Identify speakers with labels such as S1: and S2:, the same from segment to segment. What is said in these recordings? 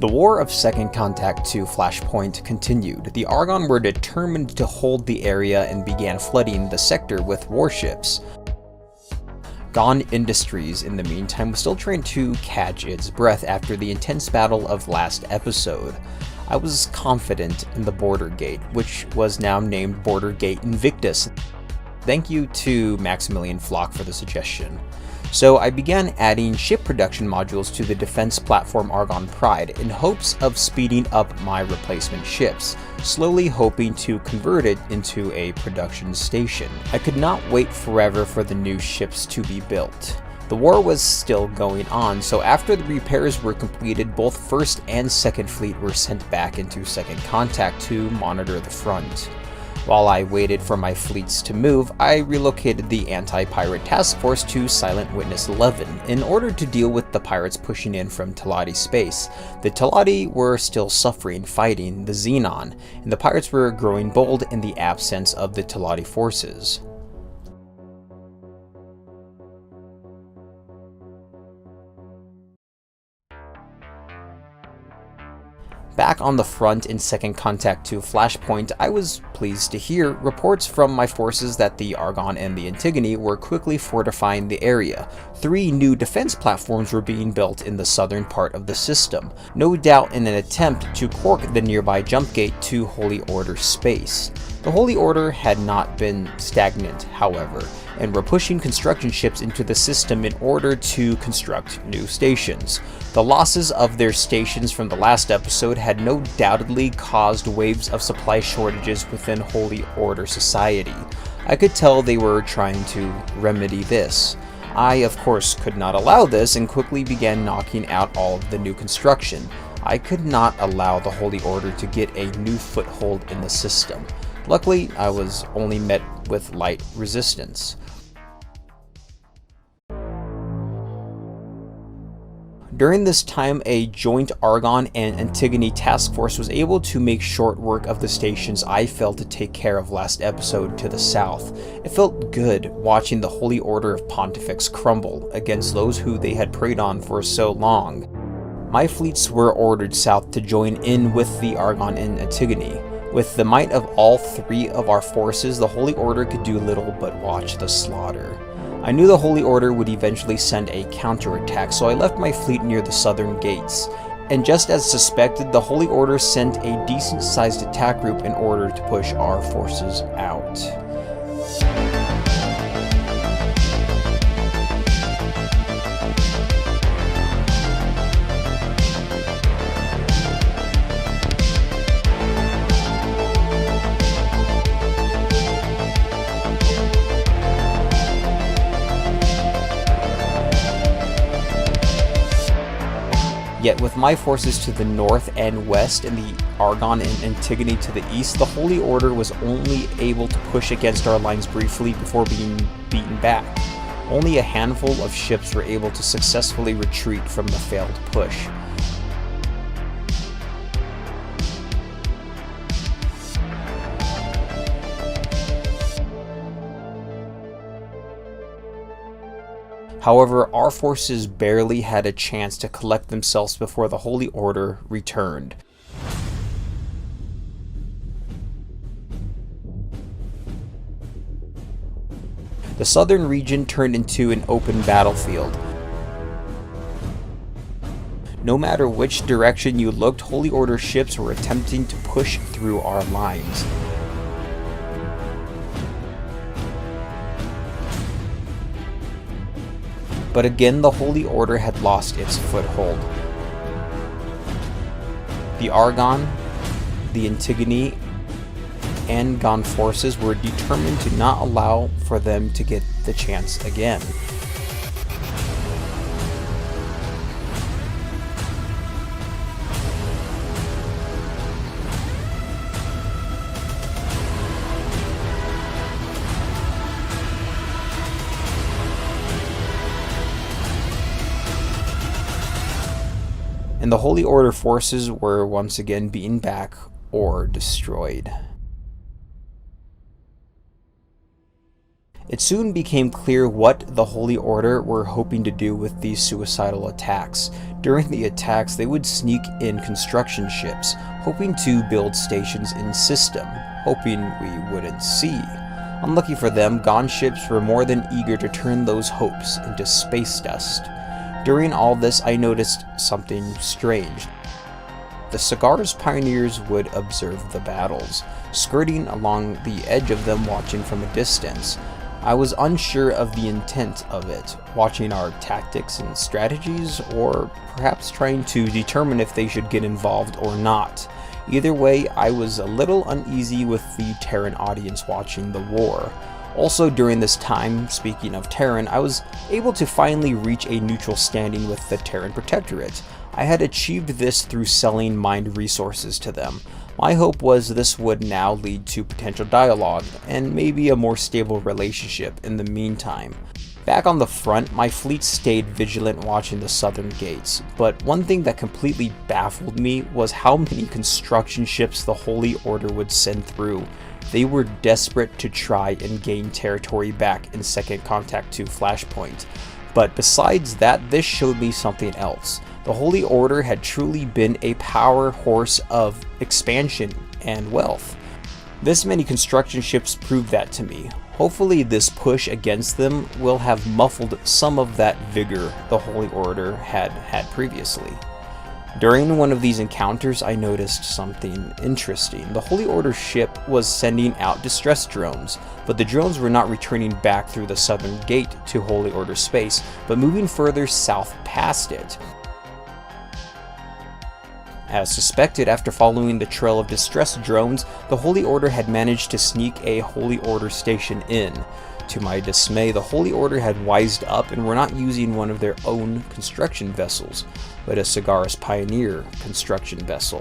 S1: The war of Second Contact to Flashpoint continued. The Argonne were determined to hold the area and began flooding the sector with warships. Gone Industries, in the meantime, was still trying to catch its breath after the intense battle of last episode. I was confident in the Border Gate, which was now named Border Gate Invictus. Thank you to Maximilian Flock for the suggestion. So I began adding ship production modules to the defense platform Argonne Pride in hopes of speeding up my replacement ships, slowly hoping to convert it into a production station. I could not wait forever for the new ships to be built. The war was still going on, so after the repairs were completed, both 1st and 2nd Fleet were sent back into Second Contact to monitor the front. While I waited for my fleets to move, I relocated the anti-pirate task force to Silent Witness 11 in order to deal with the pirates pushing in from Teladi space. The Teladi were still suffering fighting the Xenon, and the pirates were growing bold in the absence of the Teladi forces. Back on the front in Second Contact to Flashpoint, I was pleased to hear reports from my forces that the Argonne and the Antigone were quickly fortifying the area. 3 new defense platforms were being built in the southern part of the system, no doubt in an attempt to cork the nearby jump gate to Holy Order space. The Holy Order had not been stagnant, however, and were pushing construction ships into the system in order to construct new stations. The losses of their stations from the last episode had no doubtedly caused waves of supply shortages within Holy Order society. I could tell they were trying to remedy this. I, of course, could not allow this and quickly began knocking out all of the new construction. I could not allow the Holy Order to get a new foothold in the system. Luckily, I was only met with light resistance. During this time, a joint Argonne and Antigone task force was able to make short work of the stations I failed to take care of last episode to the south. It felt good watching the Holy Order of Pontifex crumble against those who they had preyed on for so long. My fleets were ordered south to join in with the Argonne and Antigone. With the might of all 3 of our forces, the Holy Order could do little but watch the slaughter. I knew the Holy Order would eventually send a counterattack, so I left my fleet near the southern gates. And just as suspected, the Holy Order sent a decent-sized attack group in order to push our forces out. Yet with my forces to the north and west and the Argonne and Antigone to the east, the Holy Order was only able to push against our lines briefly before being beaten back. Only a handful of ships were able to successfully retreat from the failed push. However, our forces barely had a chance to collect themselves before the Holy Order returned. The southern region turned into an open battlefield. No matter which direction you looked, Holy Order ships were attempting to push through our lines. But again, the Holy Order had lost its foothold. The Argonne, the Antigone, and Gone forces were determined to not allow for them to get the chance again. And the Holy Order forces were once again beaten back or destroyed. It soon became clear what the Holy Order were hoping to do with these suicidal attacks. During the attacks, they would sneak in construction ships, hoping to build stations in system, hoping we wouldn't see. Unlucky for them, Gone ships were more than eager to turn those hopes into space dust. During all this, I noticed something strange. The C.O.H pioneers would observe the battles, skirting along the edge of them, watching from a distance. I was unsure of the intent of it, watching our tactics and strategies, or perhaps trying to determine if they should get involved or not. Either way, I was a little uneasy with the Terran audience watching the war. Also during this time, speaking of Terran, I was able to finally reach a neutral standing with the Terran Protectorate. I had achieved this through selling mined resources to them. My hope was this would now lead to potential dialogue, and maybe a more stable relationship in the meantime. Back on the front, my fleet stayed vigilant watching the southern gates, but one thing that completely baffled me was how many construction ships the Holy Order would send through. They were desperate to try and gain territory back in Second Contact 2 Flashpoint. But besides that, this showed me something else. The Holy Order had truly been a power horse of expansion and wealth. This many construction ships proved that to me. Hopefully this push against them will have muffled some of that vigor the Holy Order had previously. During one of these encounters, I noticed something interesting. The Holy Order ship was sending out distress drones, but the drones were not returning back through the southern gate to Holy Order space, but moving further south past it. As suspected, after following the trail of distress drones, the Holy Order had managed to sneak a Holy Order station in. To my dismay, the Holy Order had wised up and were not using one of their own construction vessels, but a C.O.H pioneer construction vessel.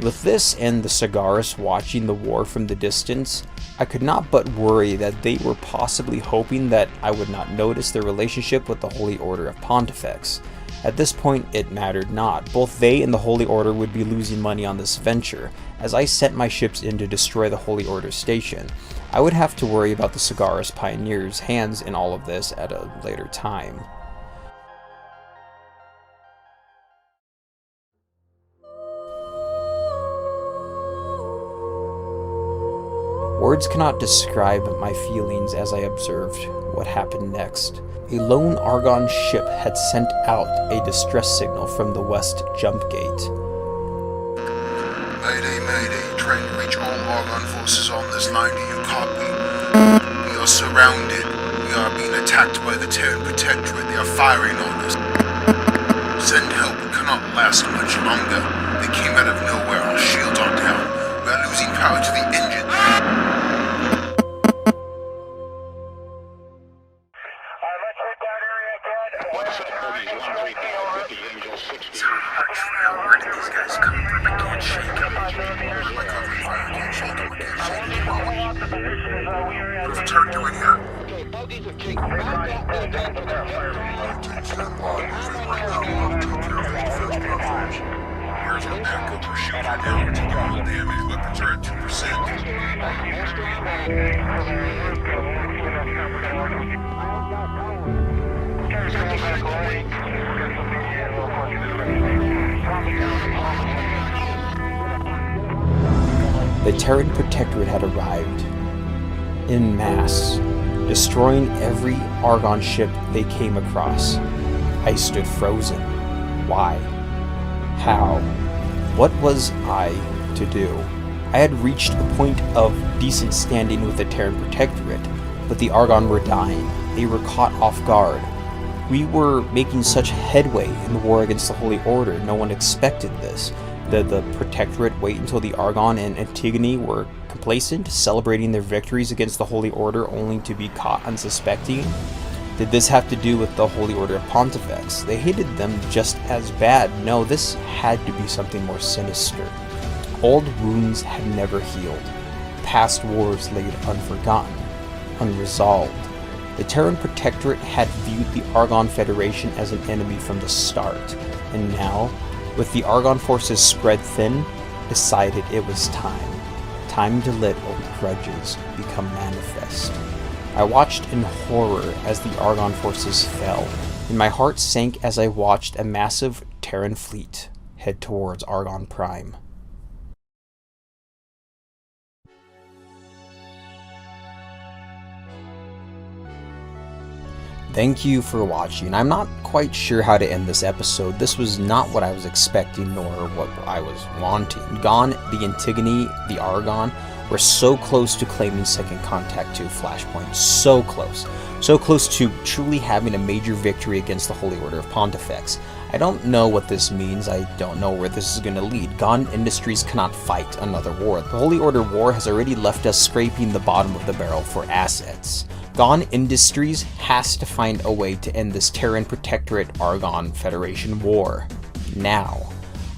S1: With this and the C.O.H watching the war from the distance, I could not but worry that they were possibly hoping that I would not notice their relationship with the Holy Order of Pontifex. At this point, it mattered not. Both they and the Holy Order would be losing money on this venture. As I sent my ships in to destroy the Holy Order station, I would have to worry about the C.O.H pioneers' hands in all of this at a later time. Words cannot describe my feelings as I observed what happened next. A lone Argon ship had sent out a distress signal from the west jump gate.
S2: Mayday, mayday, trying to reach all Argon forces on this line. Do you copy? We are surrounded. We are being attacked by the Terran Protectorate. They are firing on us. Send help. It cannot last much longer. They came out of nowhere. Our shields are down. We are losing power to the engines. Where did these guys come from? I can't shake them. My cover fire, I can't shake them. I can't shake them. What's Turk doing here? Where's our backup? We're shooting down. We're taking all the damage. Weapons are at 2%.
S1: The Terran Protectorate had arrived en masse, destroying every Argon ship they came across. I stood frozen. Why? How? What was I to do? I had reached a point of decent standing with the Terran Protectorate, but the Argon were dying. They were caught off guard. We were making such headway in the war against the Holy Order. No one expected this. Did the Protectorate wait until the Argon and Antigone were complacent, celebrating their victories against the Holy Order only to be caught unsuspecting? Did this have to do with the Holy Order of Pontifex? They hated them just as bad. No, this had to be something more sinister. Old wounds had never healed. Past wars laid unforgotten, unresolved. The Terran Protectorate had viewed the Argon Federation as an enemy from the start, and now, with the Argon forces spread thin, decided it was time to let old grudges become manifest. I watched in horror as the Argon forces fell, and my heart sank as I watched a massive Terran fleet head towards Argon Prime. Thank you for watching. I'm not quite sure how to end this episode. This was not what I was expecting nor what I was wanting. Gon, the Antigone, the Argon were so close to claiming second contact to Flashpoint. So close. So close to truly having a major victory against the Holy Order of Pontifex. I don't know what this means. I don't know where this is going to lead. Gon Industries cannot fight another war. The Holy Order war has already left us scraping the bottom of the barrel for assets. Gon Industries has to find a way to end this Terran Protectorate Argon Federation war. Now.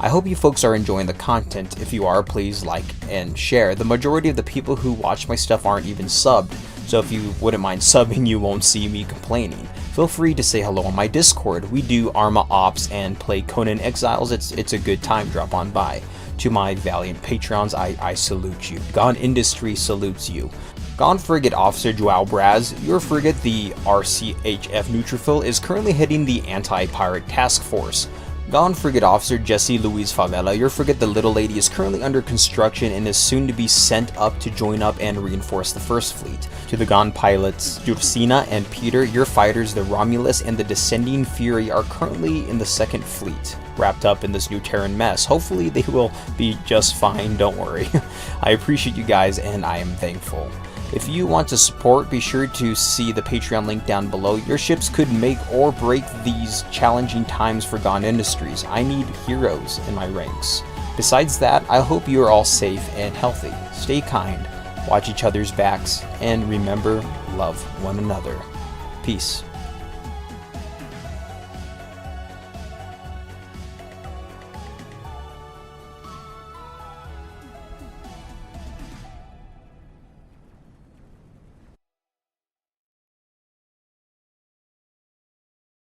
S1: I hope you folks are enjoying the content. If you are, please like and share. The majority of the people who watch my stuff aren't even subbed, so if you wouldn't mind subbing, you won't see me complaining. Feel free to say hello on my Discord. We do Arma Ops and play Conan Exiles. It's a good time. Drop on by. To my valiant patrons, I salute you. Gon Industries salutes you. Gon Frigate Officer Joao Braz, your frigate, the RCHF Neutrophil, is currently heading the Anti-Pirate Task Force. Gon Frigate Officer Jesse Louise Favela, your frigate the Little Lady, is currently under construction and is soon to be sent up to join up and reinforce the First Fleet. To the Gon pilots Jursina and Peter, your fighters the Romulus and the Descending Fury are currently in the Second Fleet, wrapped up in this new Terran mess. Hopefully they will be just fine, don't worry. I appreciate you guys and I am thankful. If you want to support, be sure to see the Patreon link down below. Your ships could make or break these challenging times for Gon Industries. I need heroes in my ranks. Besides that, I hope you are all safe and healthy. Stay kind, watch each other's backs, and remember, love one another. Peace.